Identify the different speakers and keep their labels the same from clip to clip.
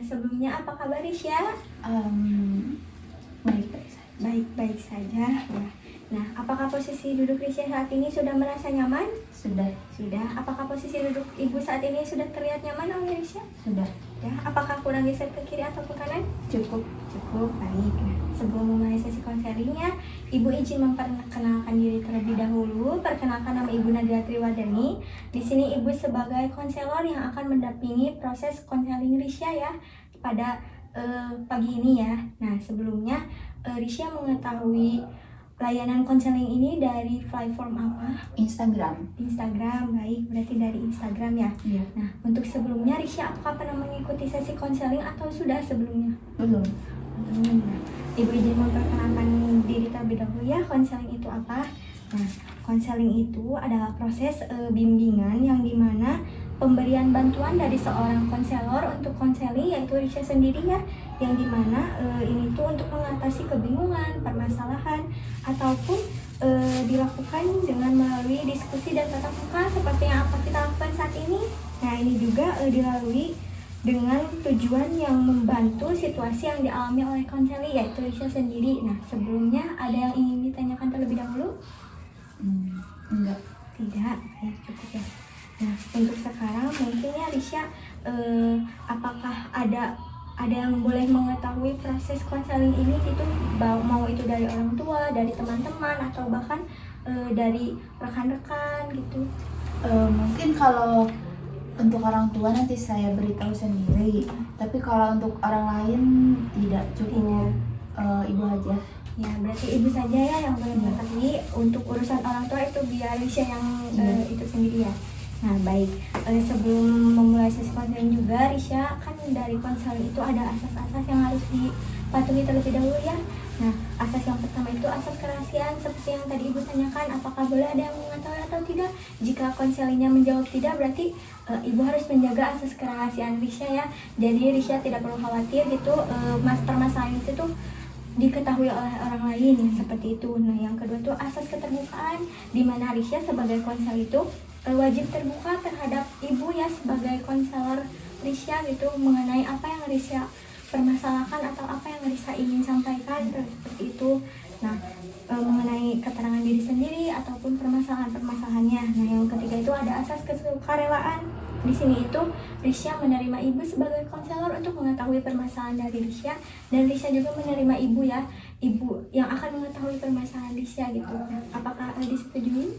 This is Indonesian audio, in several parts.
Speaker 1: sebelumnya apa kabar Risya?
Speaker 2: Baik-baik saja.
Speaker 1: Baik-baik saja. Ya. Nah, apakah posisi duduk Risya saat ini sudah merasa nyaman?
Speaker 2: Sudah.
Speaker 1: Sudah. Apakah posisi duduk Ibu saat ini sudah terlihat nyaman oleh Risya?
Speaker 2: Sudah.
Speaker 1: Ya. Apakah kurang geser ke kiri atau ke kanan?
Speaker 2: Cukup.
Speaker 1: Cukup. Baik. Nah, sebelum memulai sesi konselingnya, Ibu izin memperkenalkan diri terlebih dahulu. Perkenalkan, nama Ibu Nadia Triwadani. Di sini Ibu sebagai konselor yang akan mendampingi proses konseling Risya ya pada pagi ini ya. Nah, sebelumnya Risya mengetahui layanan konseling ini dari platform apa?
Speaker 2: Instagram.
Speaker 1: Instagram, baik. Berarti dari Instagram ya.
Speaker 2: Iya.
Speaker 1: Nah, untuk sebelumnya Risya apakah pernah mengikuti sesi konseling atau sudah sebelumnya?
Speaker 2: Belum.
Speaker 1: Nah, Ibu izin memperkenalkan diri terlebih dahulu ya. Konseling itu apa? Nah, konseling itu adalah proses bimbingan yang dimana pemberian bantuan dari seorang konselor untuk konseling, yaitu Risya sendiri ya, yang dimana ini tuh untuk mengatasi kebingungan, permasalahan, ataupun dilakukan dengan melalui diskusi dan tatap muka seperti yang akan kita lakukan saat ini. Nah, ini juga dilalui dengan tujuan yang membantu situasi yang dialami oleh konseling, yaitu Risya sendiri. Nah, sebelumnya ada yang ingin ditanyakan terlebih dahulu?
Speaker 2: Enggak.
Speaker 1: Tidak, ya cukup ya. Nah, untuk sekarang mungkin ya Risya, apakah ada yang boleh mengetahui proses konseling ini gitu, mau itu dari orang tua, dari teman-teman, atau bahkan dari rekan-rekan gitu?
Speaker 2: Mungkin kalau untuk orang tua nanti saya beritahu sendiri, tapi kalau untuk orang lain tidak, cukup ibu aja.
Speaker 1: Ya, berarti ibu saja ya yang boleh mengetahui. Untuk urusan orang tua itu biar Risya yang itu sendiri ya. Nah, baik. Sebelum memulai sesi konseling juga, Risya, kan dari konseling itu ada asas-asas yang harus dipatuhi terlebih dahulu ya. Nah, asas yang pertama itu asas kerahasiaan, seperti yang tadi Ibu tanyakan, apakah boleh ada yang mengetahui atau tidak. Jika konselingnya menjawab tidak, berarti Ibu harus menjaga asas kerahasiaan Risya ya. Jadi Risya tidak perlu khawatir gitu, permasalahan itu tuh diketahui oleh orang lain, seperti itu. Nah, yang kedua tuh asas keterbukaan, di mana Risya sebagai konsel itu wajib terbuka terhadap Ibu ya sebagai konselor Risya gitu, mengenai apa yang Risya permasalahkan atau apa yang Risya ingin sampaikan, seperti itu. Nah, mengenai keterangan diri sendiri ataupun permasalahannya. Nah, yang ketiga itu ada asas kesukarelaan. Di sini itu Risya menerima Ibu sebagai konselor untuk mengetahui permasalahan dari Risya, dan Risya juga menerima Ibu ya, Ibu yang akan mengetahui permasalahan Risya gitu. Apakah disetujui?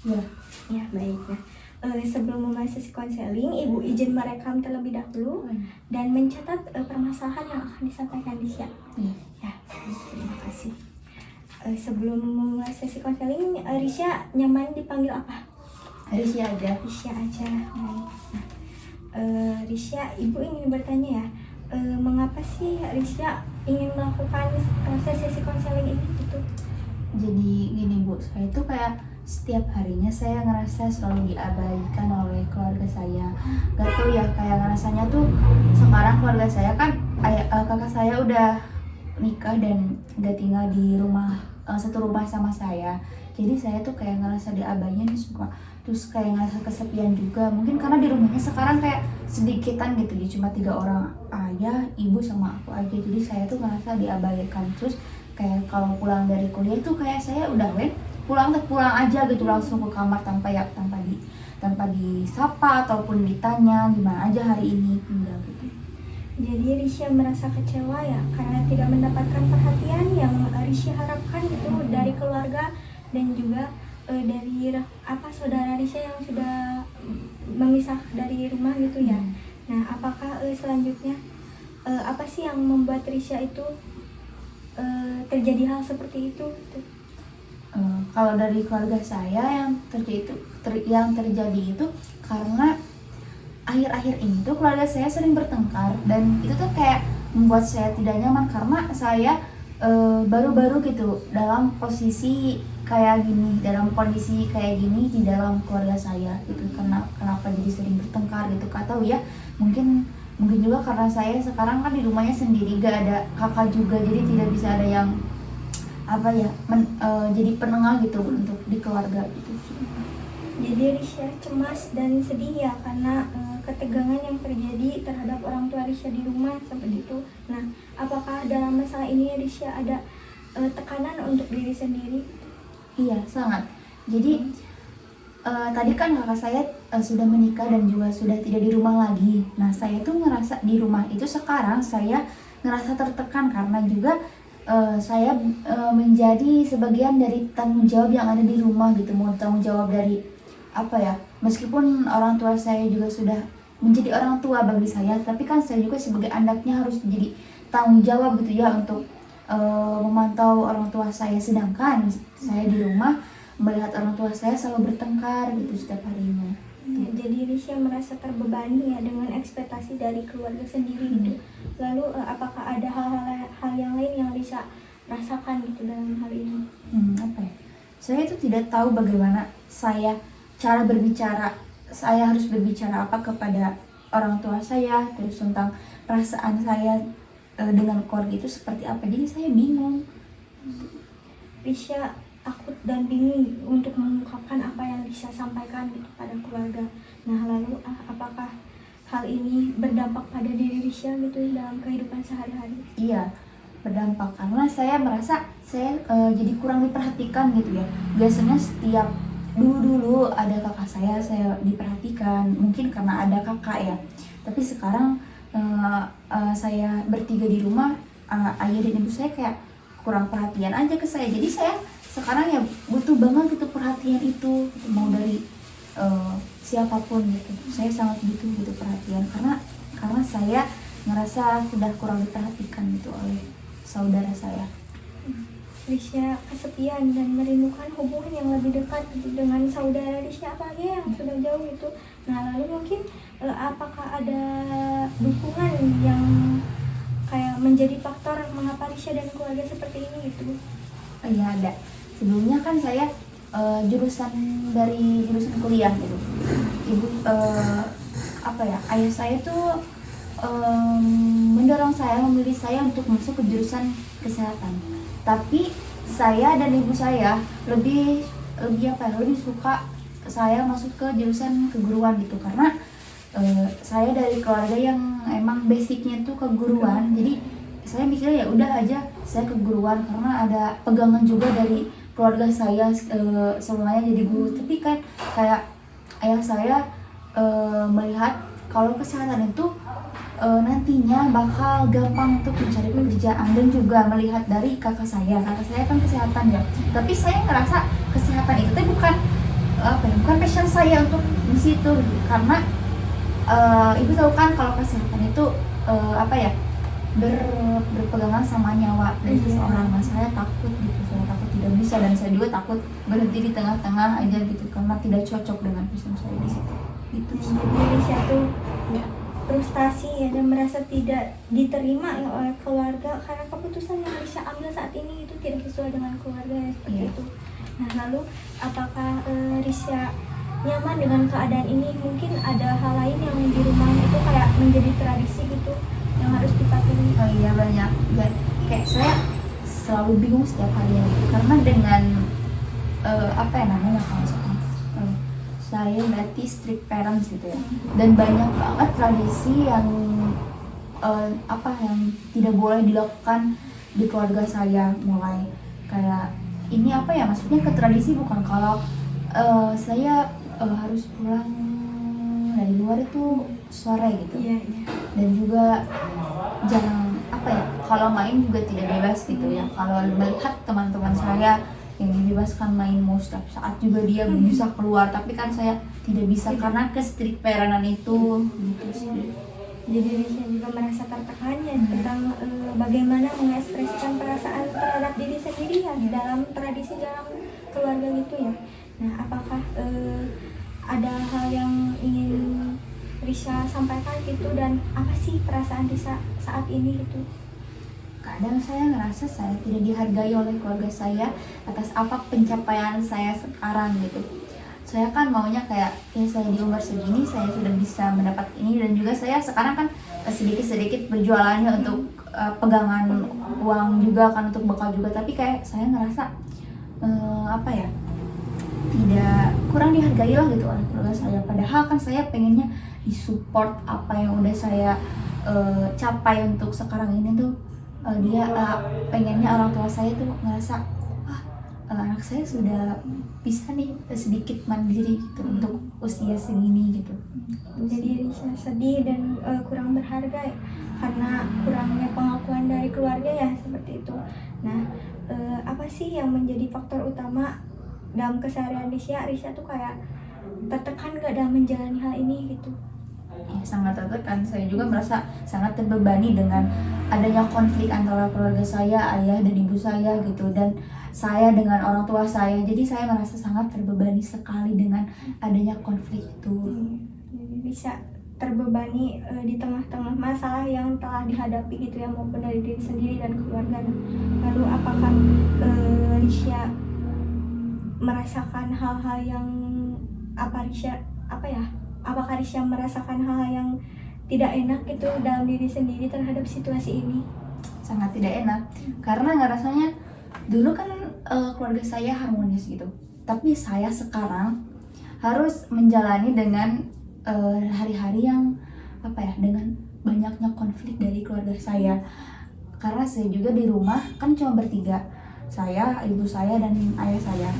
Speaker 2: Ya.
Speaker 1: Ya, baik. Nah, sebelum memulai sesi konseling, Ibu izin merekam terlebih dahulu dan mencatat permasalahan yang akan disampaikan Risya. Ya, terima kasih. Sebelum memulai sesi konseling, Risya nyaman dipanggil apa?
Speaker 2: Risya aja.
Speaker 1: Risya aja. Baik. Nah, Risya, Ibu ingin bertanya ya, mengapa sih Risya ingin melakukan proses sesi konseling ini gitu?
Speaker 2: Jadi gini Bu, saya itu kayak setiap harinya saya ngerasa selalu diabaikan oleh keluarga saya. Gak tau ya, kayak ngerasanya tuh sekarang keluarga saya kan kakak saya udah nikah dan gak tinggal di rumah, satu rumah sama saya. Jadi saya tuh kayak ngerasa diabaikan suka, terus kayak ngerasa kesepian juga. Mungkin karena di rumahnya sekarang kayak sedikitan gitu, ya cuma 3 orang, ayah, ibu sama aku aja. Jadi saya tuh ngerasa diabaikan. Terus kayak kalau pulang dari kuliah tuh kayak saya udah pulang aja gitu, langsung ke kamar tanpa disapa ataupun ditanya gimana aja hari ini, enggak gitu.
Speaker 1: Jadi Risya merasa kecewa ya karena tidak mendapatkan perhatian yang Risya harapkan gitu dari keluarga dan juga dari saudara Risya yang sudah memisah dari rumah gitu ya. Nah, apakah selanjutnya apa sih yang membuat Risya itu terjadi hal seperti itu?
Speaker 2: Kalau dari keluarga saya yang terjadi itu karena akhir-akhir ini tuh keluarga saya sering bertengkar, dan itu tuh kayak membuat saya tidak nyaman karena saya baru-baru gitu dalam posisi kayak gini, dalam kondisi kayak gini di dalam keluarga saya gitu. Kenapa jadi sering bertengkar gitu, gak tahu ya. Mungkin juga karena saya sekarang kan di rumahnya sendiri, gak ada kakak juga, jadi tidak bisa ada yang jadi penengah gitu untuk di keluarga gitu.
Speaker 1: Jadi Risya cemas dan sedih ya karena ketegangan yang terjadi terhadap orang tua Risha di rumah seperti itu. Nah, apakah dalam masalah ini Risha ada tekanan untuk diri sendiri?
Speaker 2: Iya, sangat. Jadi tadi kan kakak saya sudah menikah dan juga sudah tidak di rumah lagi. Nah, saya tuh ngerasa di rumah itu sekarang saya ngerasa tertekan karena juga saya menjadi sebagian dari tanggung jawab yang ada di rumah gitu. Mau tanggung jawab dari apa ya, meskipun orang tua saya juga sudah menjadi orang tua bagi saya, tapi kan saya juga sebagai anaknya harus menjadi tanggung jawab gitu ya untuk memantau orang tua saya, sedangkan saya di rumah melihat orang tua saya selalu bertengkar gitu setiap harinya.
Speaker 1: Ya, jadi Risha merasa terbebani ya dengan ekspektasi dari keluarga sendiri gitu. Lalu apakah ada hal yang lain yang Risha rasakan gitu dalam hal ini?
Speaker 2: Apa ya? Saya itu tidak tahu bagaimana cara berbicara. Saya harus berbicara apa kepada orang tua saya, terus tentang perasaan saya dengan keluarga itu seperti apa. Jadi saya bingung.
Speaker 1: Risha takut dan bingung untuk mengungkapkan apa yang Risha sampaikan gitu pada keluarga. Nah, lalu apakah hal ini berdampak pada diri Risha gitu dalam kehidupan sehari-hari?
Speaker 2: Iya, berdampak karena saya merasa saya jadi kurang diperhatikan gitu ya. Biasanya setiap dulu ada kakak saya diperhatikan, mungkin karena ada kakak ya. Tapi sekarang saya bertiga di rumah, ayah dan ibu saya kayak kurang perhatian aja ke saya. Jadi saya sekarang ya butuh banget gitu perhatian itu, mau dari siapapun gitu. Saya sangat butuh gitu perhatian karena saya ngerasa sudah kurang diperhatikan gitu oleh saudara saya.
Speaker 1: Risha kesepian dan merindukan hubungan yang lebih dekat gitu dengan saudara Risha apalagi yang sudah jauh itu. Nah, lalu mungkin apakah ada dukungan yang kayak menjadi faktor mengapa Risha dan keluarga seperti ini gitu?
Speaker 2: Iya, ada. Sebelumnya kan saya jurusan kuliah gitu. Ayah saya tuh mendorong saya, memilih saya untuk masuk ke jurusan kesehatan. Tapi saya dan ibu saya lebih suka saya masuk ke jurusan keguruan gitu, karena saya dari keluarga yang emang basicnya tuh keguruan. Jadi saya mikirnya ya udah aja saya keguruan karena ada pegangan juga dari keluarga saya semuanya jadi guru. Tapi kan kayak ayah saya melihat kalau kesehatan itu nantinya bakal gampang untuk mencari pekerjaan, dan juga melihat dari kakak saya kan kesehatan ya. Tapi saya ngerasa kesehatan itu tuh bukan passion saya untuk di situ, karena ibu tahu kan kalau kesehatan itu berpegangan sama nyawa dari seseorang. Nah, saya takut gitu, saya takut tidak bisa, dan saya juga takut berhenti di tengah-tengah aja gitu karena tidak cocok dengan passion saya di situ. Gitu sih.
Speaker 1: Jadi Risha tuh frustasi ya, dan merasa tidak diterima ya oleh keluarga karena keputusan yang Risha ambil saat ini itu tidak sesuai dengan keluarga ya, seperti itu. Nah, lalu apakah Risha nyaman dengan keadaan ini? Mungkin ada hal lain yang di rumahnya itu kayak menjadi tradisi gitu yang harus dipatuhi?
Speaker 2: Oh iya, banyak. Dan kayak saya selalu bingung setiap harinya gitu, karena dengan kalau misalkan saya berarti strict parents gitu ya, dan banyak banget tradisi yang yang tidak boleh dilakukan di keluarga saya. Mulai kayak ini maksudnya ke tradisi bukan kalau saya harus pulang dari luar itu sore gitu.
Speaker 1: Iya.
Speaker 2: Dan juga jangan kalau main juga tidak bebas gitu ya. Kalau melihat teman-teman saya yang dibebaskan main mau setiap saat juga dia bisa keluar, tapi kan saya tidak bisa karena ke-strict parentan itu gitu sih.
Speaker 1: Jadi Risha juga merasa tertekan ya tentang bagaimana mengekspresikan perasaan terhadap diri sendiri ya dalam tradisi dalam keluarga gitu ya. Nah, apakah ada hal yang ingin Risha sampaikan gitu, dan apa sih perasaan Risha saat ini gitu?
Speaker 2: Kadang saya ngerasa saya tidak dihargai oleh keluarga saya atas apa pencapaian saya sekarang gitu. Saya kan maunya kayak ya saya di umur segini saya sudah bisa mendapat ini, dan juga saya sekarang kan sedikit-sedikit berjualannya untuk pegangan uang juga kan, untuk bekal juga. Tapi kayak saya ngerasa tidak kurang dihargai lah gitu oleh keluarga saya. Padahal kan saya pengennya disupport apa yang udah saya capai untuk sekarang ini tuh. Dia pengennya orang tua saya tuh ngerasa anak saya sudah bisa nih sedikit mandiri gitu untuk usia segini gitu.
Speaker 1: Jadi Risha sedih dan kurang berharga ya, karena kurangnya pengakuan dari keluarga ya, seperti itu. Nah, apa sih yang menjadi faktor utama dalam keseharian Risha? Risha tuh kayak tertekan gak dalam menjalani hal ini gitu?
Speaker 2: Ya, sangat tertekan. Saya juga merasa sangat terbebani dengan adanya konflik antara keluarga saya, ayah dan ibu saya gitu, dan saya dengan orang tua saya. Jadi saya merasa sangat terbebani sekali dengan adanya konflik itu.
Speaker 1: Jadi bisa terbebani di tengah-tengah masalah yang telah dihadapi gitu ya, maupun dari diri sendiri dan keluarga. Lalu apakah Risha merasakan hal-hal yang apakah Risha merasakan hal-hal yang tidak enak gitu dalam diri sendiri terhadap situasi ini?
Speaker 2: Sangat tidak enak karena ngerasanya dulu kan keluarga saya harmonis gitu, tapi saya sekarang harus menjalani dengan hari-hari yang dengan banyaknya konflik dari keluarga saya. Karena saya juga di rumah kan cuma bertiga, saya, ibu saya, dan ayah saya.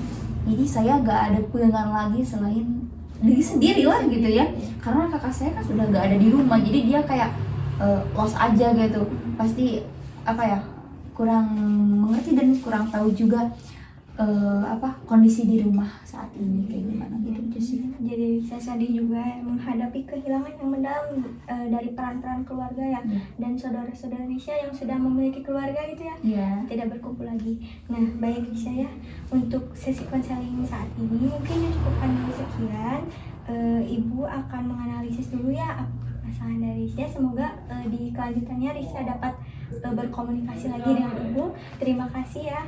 Speaker 2: Jadi saya gak ada pegangan lagi selain diri sendiri lah gitu ya. Karena kakak saya kan sudah gak ada di rumah, jadi dia kayak lost aja gitu. Pasti kurang mengerti dan kurang tahu juga kondisi di rumah saat ini kayak gimana gitu sih.
Speaker 1: Jadi saya sedih juga menghadapi kehilangan yang mendalam dari peran-peran keluarga ya, dan saudara-saudara Risha yang sudah memiliki keluarga gitu ya, tidak berkumpul lagi. Nah, baik Risha ya, untuk sesi konseling saat ini mungkin cukupkan dulu sekian. Ibu akan menganalisis dulu ya permasalahan dari Risha. Semoga di kelanjutannya Risha dapat berkomunikasi lagi dengan Ibu. Terima kasih ya.